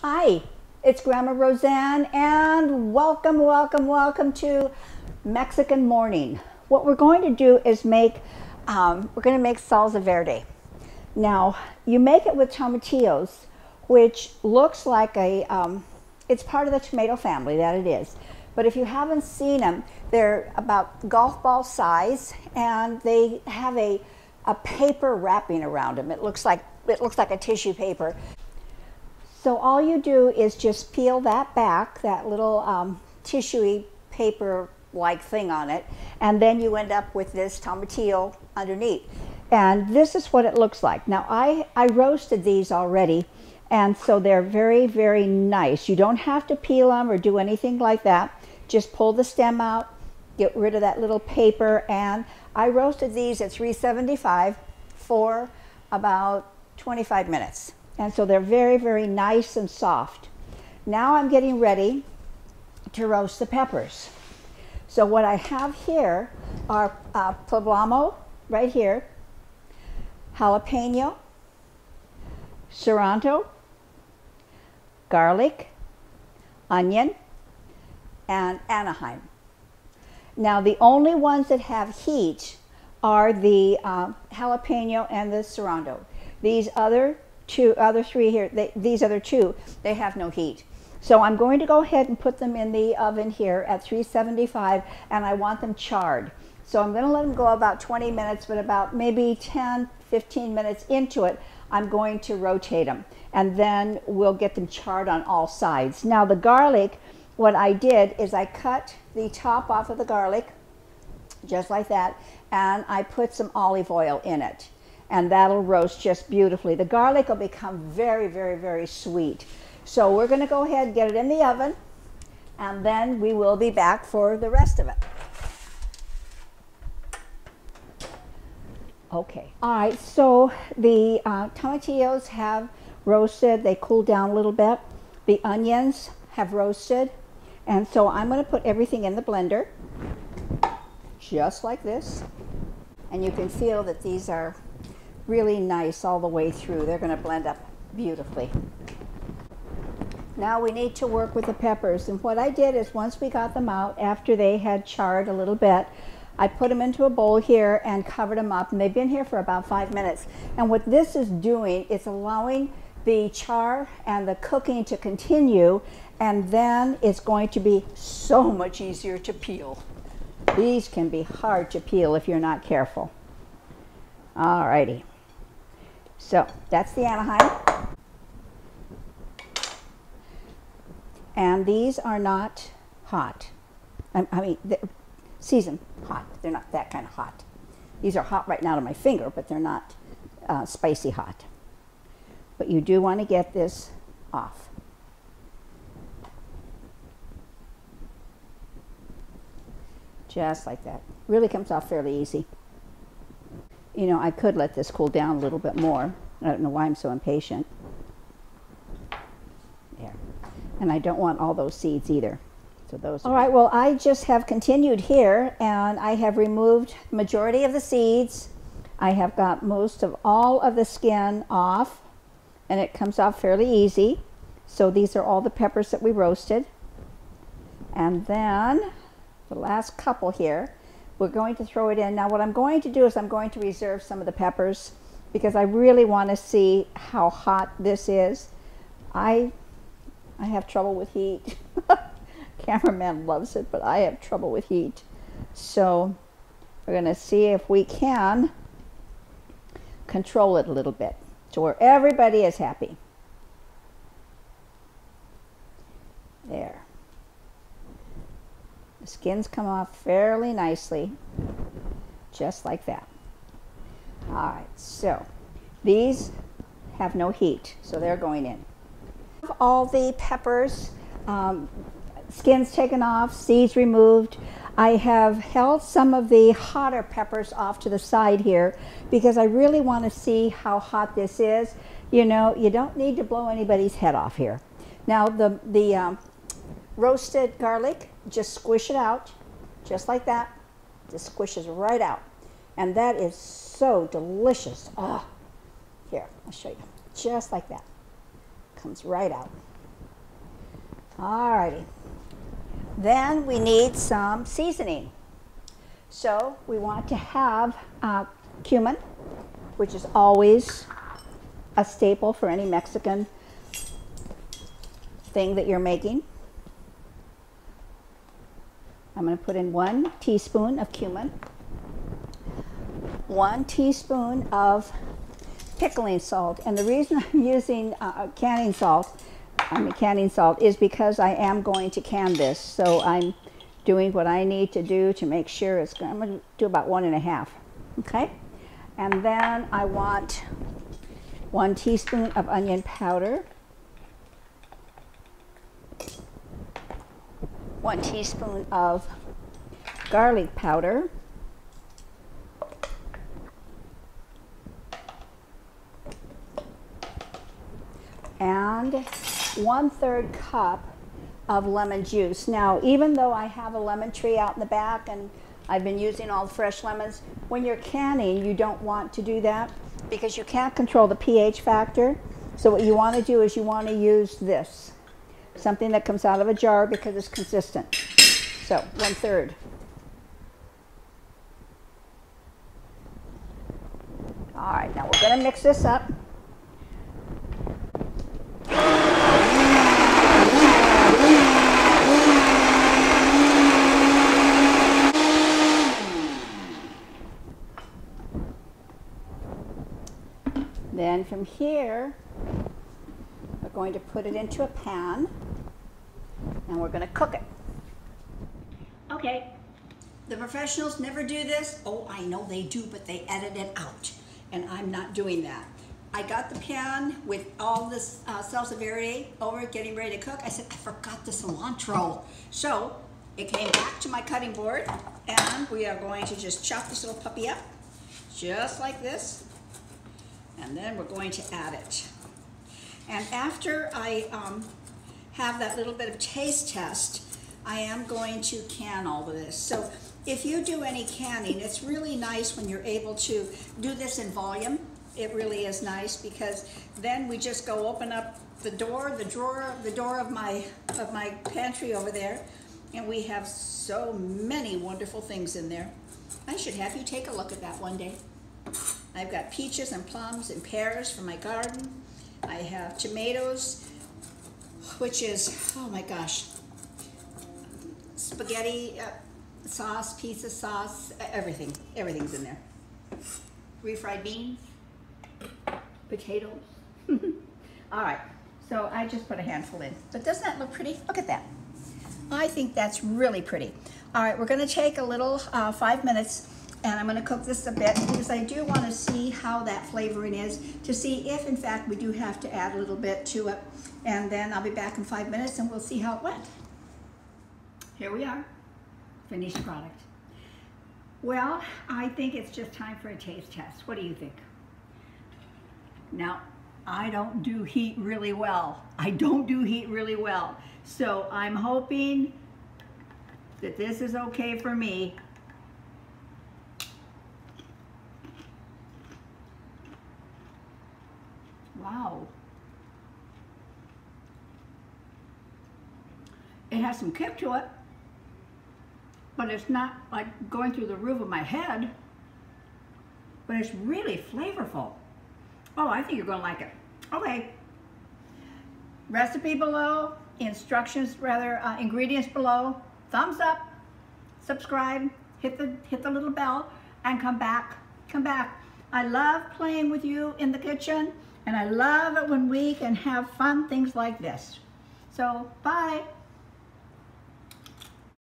Hi, it's Grandma Roseanne and welcome to Mexican morning. What we're going to do is make salsa verde. Now, you make it with tomatillos, which looks like it's part of the tomato family, that it is. But if you haven't seen them, they're about golf ball size and they have a paper wrapping around them. It looks like a tissue paper. So all you do is just peel that back, that little tissue paper-like thing on it, and then you end up with this tomatillo underneath. And this is what it looks like. Now I roasted these already, and so they're very, very nice. You don't have to peel them or do anything like that. Just pull the stem out, get rid of that little paper, and I roasted these at 375 for about 25 minutes. And so they're very, very nice and soft. Now I'm getting ready to roast the peppers. So what I have here are poblano, right here, jalapeno, serrano, garlic, onion, and Anaheim. Now the only ones that have heat are the jalapeno and the serrano. These other three here, these other two, they have no heat. So I'm going to go ahead and put them in the oven here at 375, and I want them charred. So I'm going to let them go about 20 minutes, but about maybe 10-15 minutes into it, I'm going to rotate them, and then we'll get them charred on all sides. Now the garlic, what I did is I cut the top off of the garlic, just like that, and I put some olive oil in it. And that'll roast just beautifully. The garlic will become very, very, very sweet. So we're going to go ahead and get it in the oven, and then we will be back for the rest of it. Okay. All right, so the tomatillos have roasted. They cooled down a little bit. The onions have roasted. And so I'm going to put everything in the blender, just like this. And you can feel that these are really nice all the way through. They're going to blend up beautifully. Now we need to work with the peppers, and what I did is once we got them out, after they had charred a little bit, I put them into a bowl here and covered them up, and they've been here for about 5 minutes. And what this is doing is allowing the char and the cooking to continue, and then it's going to be so much easier to peel. These can be hard to peel if you're not careful. Alrighty. So that's the Anaheim. And these are not hot. I mean, seasoned hot. They're not that kind of hot. These are hot right now to my finger, but they're not spicy hot. But you do want to get this off. Just like that. Really comes off fairly easy. You know, I could let this cool down a little bit more. I don't know why I'm so impatient. There. And I don't want all those seeds either. So those. All right, well, I just have continued here, and I have removed the majority of the seeds. I have got most of all of the skin off, and it comes off fairly easy. So these are all the peppers that we roasted. And then the last couple here, we're going to throw it in. Now what I'm going to do is I'm going to reserve some of the peppers because I really want to see how hot this is. I have trouble with heat. Cameraman loves it, but I have trouble with heat. So we're going to see if we can control it a little bit to where everybody is happy. There. The skins come off fairly nicely, just like that. All right, so these have no heat, so they're going in. All the peppers, skins taken off, seeds removed. I have held some of the hotter peppers off to the side here because I really want to see how hot this is. You know, you don't need to blow anybody's head off here. Now the roasted garlic, just squish it out, just like that. Just squishes right out. And that is so delicious. Oh, here, I'll show you. Just like that. Comes right out. Alrighty. Then we need some seasoning. So we want to have cumin, which is always a staple for any Mexican thing that you're making. I'm going to put in 1 teaspoon of cumin, 1 teaspoon of pickling salt. And the reason I'm using canning salt is because I am going to can this. So I'm doing what I need to do to make sure it's good. I'm going to do about 1.5. Okay? And then I want 1 teaspoon of onion powder, 1 teaspoon of garlic powder, and 1/3 cup of lemon juice. Now, even though I have a lemon tree out in the back and I've been using all the fresh lemons, when you're canning, you don't want to do that because you can't control the pH factor. So what you want to do is you want to use this, something that comes out of a jar because it's consistent. So 1/3. All right, now we're going to mix this up. Then from here, we're going to put it into a pan and we're going to cook it. Okay, the professionals never do this. Oh, I know they do, but they edit it out, and I'm not doing that. I got the pan with all this salsa verde over getting ready to cook. I said, I forgot the cilantro. So it came back to my cutting board, and we are going to just chop this little puppy up, just like this. And then we're going to add it. And after I have that little bit of taste test, I am going to can all of this. So if you do any canning, it's really nice when you're able to do this in volume. It really is nice because then we just go open up the door of my pantry over there, and we have so many wonderful things in there. I should have you take a look at that one day. I've got peaches and plums and pears from my garden. I have tomatoes, which is, oh my gosh, spaghetti sauce, pizza sauce, everything's in there. Refried beans, potatoes. All right, so I just put a handful in. But doesn't that look pretty? Look at that. I think that's really pretty. All right, we're gonna take a little 5 minutes, and I'm gonna cook this a bit because I do wanna see how that flavoring is, to see if in fact we do have to add a little bit to it. And then I'll be back in 5 minutes and we'll see how it went. Here we are, finished product. Well, I think it's just time for a taste test. What do you think? Now, I don't do heat really well. So I'm hoping that this is okay for me. Wow. It has some kick to it, but it's not like going through the roof of my head, but it's really flavorful. Oh, I think you're gonna like it. Okay. Recipe below, instructions rather, ingredients below. Thumbs up, subscribe, hit the little bell, and come back. I love playing with you in the kitchen, and I love it when we can have fun things like this. So, bye.